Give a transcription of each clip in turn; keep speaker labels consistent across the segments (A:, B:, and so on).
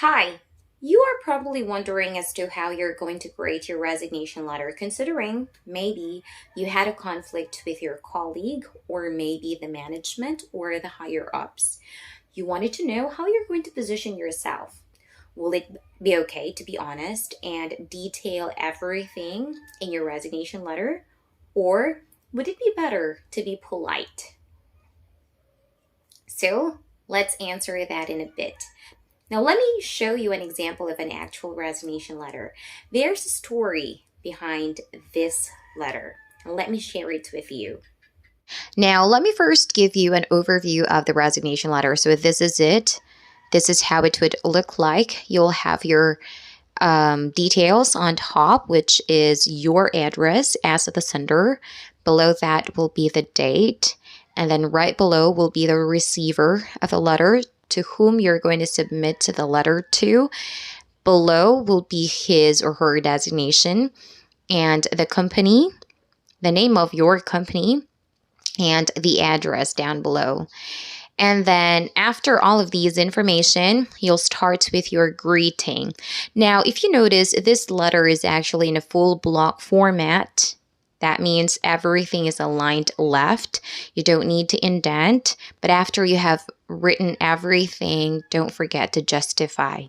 A: Hi, you are probably wondering as to how you're going to create your resignation letter, considering maybe you had a conflict with your colleague, or maybe the management or the higher ups. You wanted to know how you're going to position yourself. Will it be okay to be honest and detail everything in your resignation letter? Or would it be better to be polite? So let's answer that in a bit. Now, let me show you an example of an actual resignation letter. There's a story behind this letter. Let me share it with you.
B: Now, let me first give you an overview of the resignation letter. So, this is it. This is how it would look like. You'll have your details on top, which is your address as the sender. Below that will be the date. And then right below will be the receiver of the letter to whom you're going to submit the letter to. Below will be his or her designation and the company, the name of your company, and the address down below. And then after all of these information, you'll start with your greeting. Now, if you notice, this letter is actually in a full block format. That means everything is aligned left. You don't need to indent, but after you have written everything, don't forget to justify.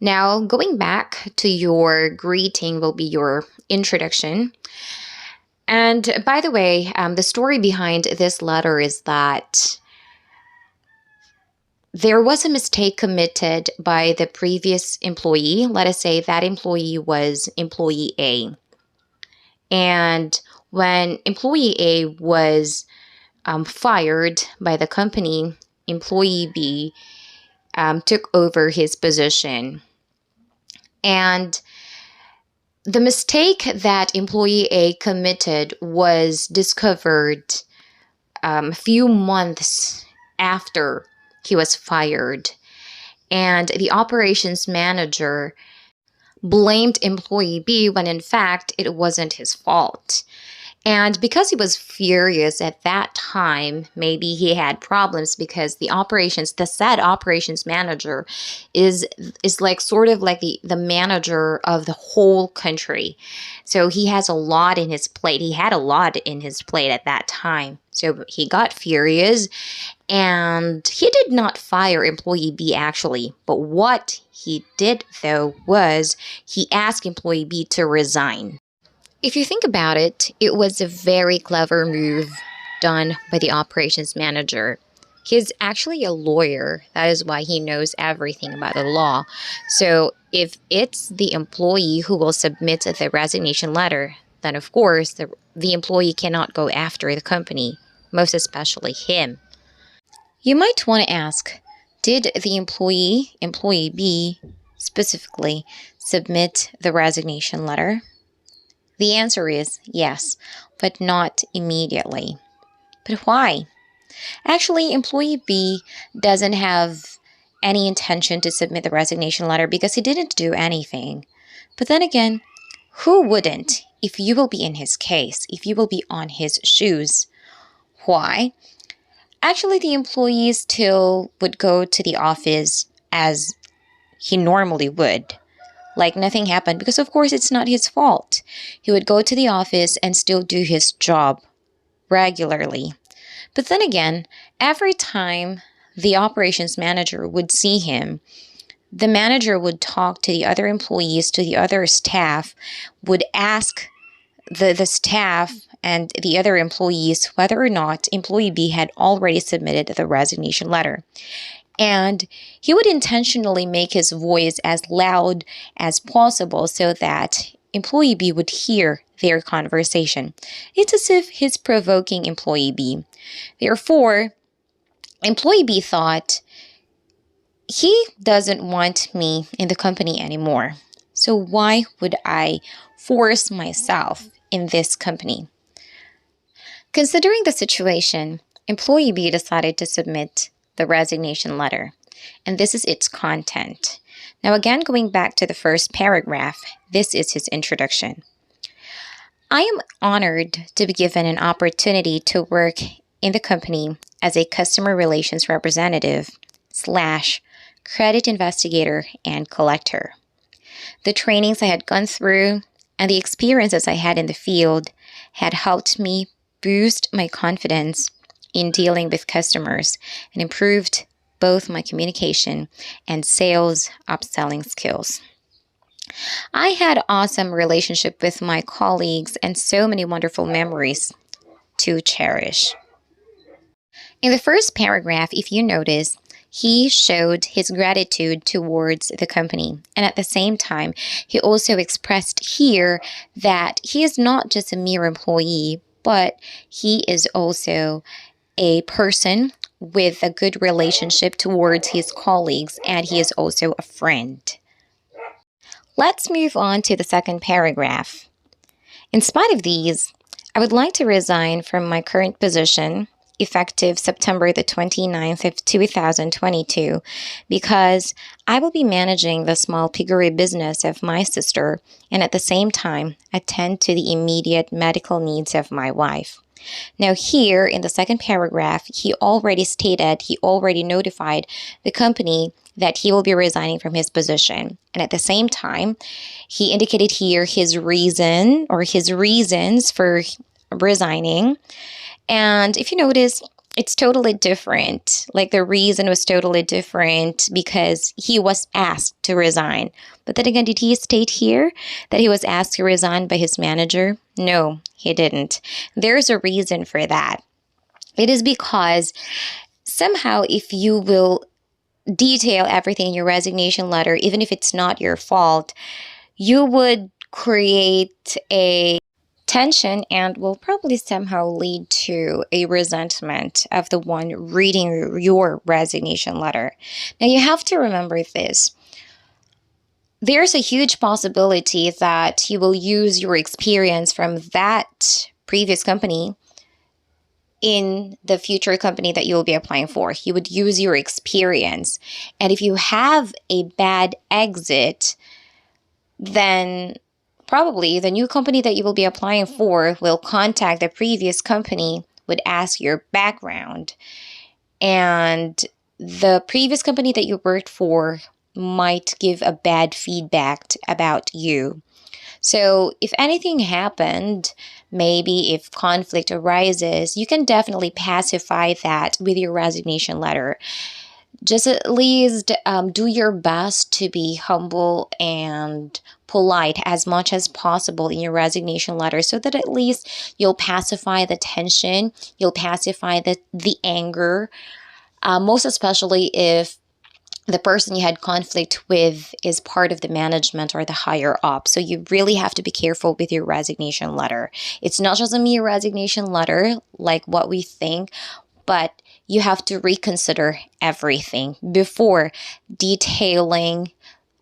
B: Now, going back to your greeting will be your introduction. And by the way, the story behind this letter is that there was a mistake committed by the previous employee. Let us say that employee was employee A. And when employee A was fired by the company, employee B took over his position. And the mistake that employee A committed was discovered a few months after he was fired. And the operations manager blamed employee B when in fact it wasn't his fault. And because he was furious at that time, maybe he had problems because the said operations manager is like sort of like the manager of the whole country. So he has a lot in his plate. He had a lot in his plate at that time. So he got furious and he did not fire employee B actually. But what he did though was he asked employee B to resign. If you think about it, it was a very clever move done by the operations manager. He's actually a lawyer. That is why he knows everything about the law. So if it's the employee who will submit the resignation letter, then of course the employee cannot go after the company, most especially him. You might want to ask, did the employee B, specifically submit the resignation letter? The answer is yes, but not immediately. But why? Actually, employee B doesn't have any intention to submit the resignation letter because he didn't do anything. But then again, who wouldn't if you will be in his case, if you will be on his shoes? Why? Actually, the employee still would go to the office as he normally would. Like nothing happened because of course it's not his fault. He would go to the office and still do his job regularly. But then again, every time the operations manager would see him, the manager would talk to the other employees, to the other staff, would ask the staff and the other employees whether or not employee B had already submitted the resignation letter. And he would intentionally make his voice as loud as possible so that employee B would hear their conversation. It's as if he's provoking employee B. Therefore, employee B thought, he doesn't want me in the company anymore. So why would I force myself in this company? Considering the situation, employee B decided to submit the resignation letter, and this is its content. Now again, going back to the first paragraph, this is his introduction. I am honored to be given an opportunity to work in the company as a customer relations representative / credit investigator, and collector. The trainings I had gone through and the experiences I had in the field had helped me boost my confidence in dealing with customers and improved both my communication and sales upselling skills. I had awesome relationship with my colleagues and so many wonderful memories to cherish. In the first paragraph, if you notice, he showed his gratitude towards the company. And at the same time, he also expressed here that he is not just a mere employee, but he is also a person with a good relationship towards his colleagues, and he is also a friend. Let's move on to the second paragraph. In spite of these, I would like to resign from my current position effective September the 29th of 2022 because I will be managing the small piggery business of my sister and at the same time attend to the immediate medical needs of my wife. Now here in the second paragraph, he already notified the company that he will be resigning from his position. And at the same time, he indicated here his reasons for resigning. And if you notice, it's totally different. Like the reason was totally different because he was asked to resign. But then again, did he state here that he was asked to resign by his manager? No, he didn't. There's a reason for that. It is because somehow if you will detail everything in your resignation letter, even if it's not your fault, you would create a tension and will probably somehow lead to a resentment of the one reading your resignation letter. Now, you have to remember this. There's a huge possibility that you will use your experience from that previous company in the future company that you will be applying for. You would use your experience. And if you have a bad exit, then probably the new company that you will be applying for will contact the previous company, would ask your background, and the previous company that you worked for might give a bad feedback about you. So if anything happened, maybe if conflict arises, you can definitely pacify that with your resignation letter. Just at least do your best to be humble and polite as much as possible in your resignation letter so that at least you'll pacify the tension, you'll pacify the anger, most especially if the person you had conflict with is part of the management or the higher up. So you really have to be careful with your resignation letter. It's not just a mere resignation letter like what we think, but you have to reconsider everything before detailing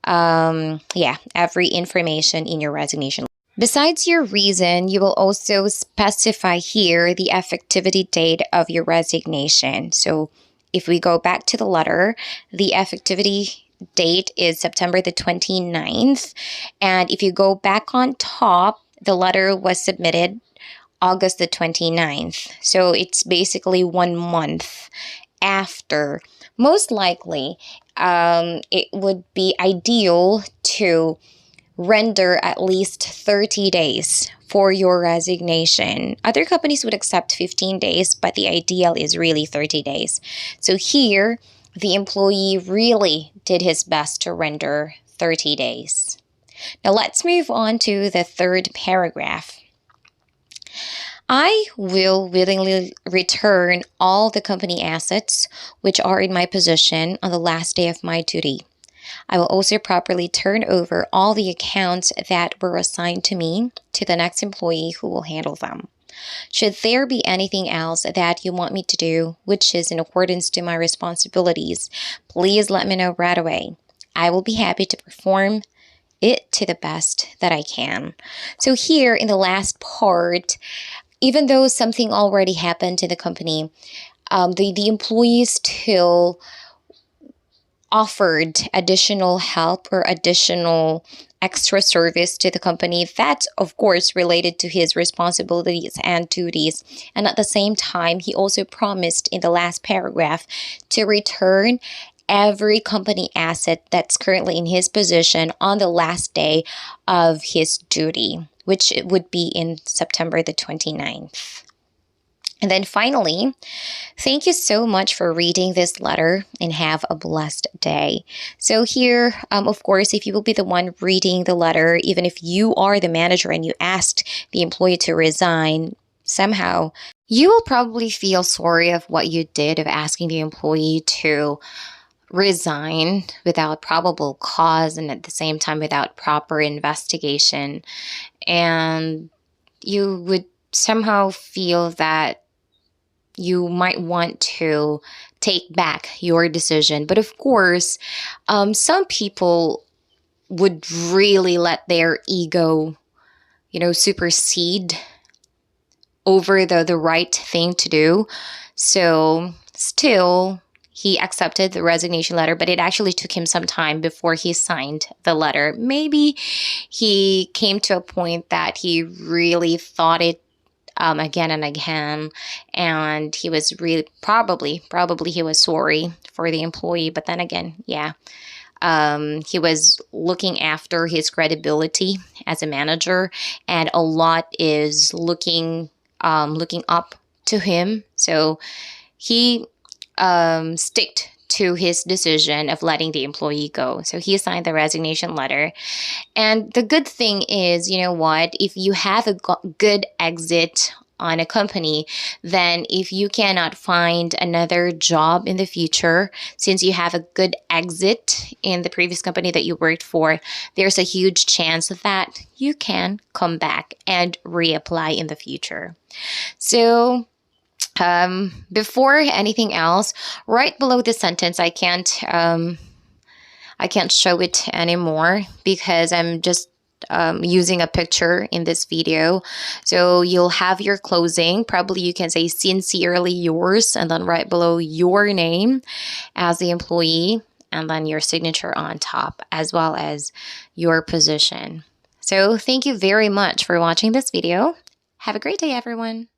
B: every information in your resignation. Besides your reason, you will also specify here the effectivity date of your resignation. So if we go back to the letter, the effectivity date is September the 29th. And if you go back on top, the letter was submitted August the 29th. So it's basically 1 month after. Most likely, it would be ideal to render at least 30 days for your resignation. Other companies would accept 15 days, but the ideal is really 30 days. So here, the employee really did his best to render 30 days. Now let's move on to the third paragraph. I will willingly return all the company assets which are in my possession on the last day of my duty. I will also properly turn over all the accounts that were assigned to me to the next employee who will handle them. Should there be anything else that you want me to do, which is in accordance to my responsibilities, please let me know right away. I will be happy to perform it to the best that I can. So here in the last part, even though something already happened to the company, the employees still offered additional help or additional extra service to the company. That's, of course, related to his responsibilities and duties. And at the same time, he also promised in the last paragraph to return every company asset that's currently in his position on the last day of his duty, which would be in September the 29th. And then finally, thank you so much for reading this letter and have a blessed day. So here, of course, if you will be the one reading the letter, even if you are the manager and you asked the employee to resign, somehow you will probably feel sorry of what you did of asking the employee to resign without probable cause and at the same time without proper investigation. And you would somehow feel that you might want to take back your decision. But of course, some people would really let their ego, supersede over the right thing to do. So still, he accepted the resignation letter, but it actually took him some time before he signed the letter. Maybe he came to a point that he really thought it again and again, and he was really probably he was sorry for the employee. But then again, yeah, he was looking after his credibility as a manager, and a lot is looking up to him. So he sticked to his decision of letting the employee go. So he signed the resignation letter. And the good thing is, you know what, if you have a good exit on a company, then if you cannot find another job in the future, since you have a good exit in the previous company that you worked for, there's a huge chance that you can come back and reapply in the future. So before anything else, right below this sentence, I can't show it anymore because I'm just using a picture in this video. So you'll have your closing. Probably you can say sincerely yours, and then right below your name as the employee, and then your signature on top, as well as your position. So thank you very much for watching this video. Have a great day, everyone.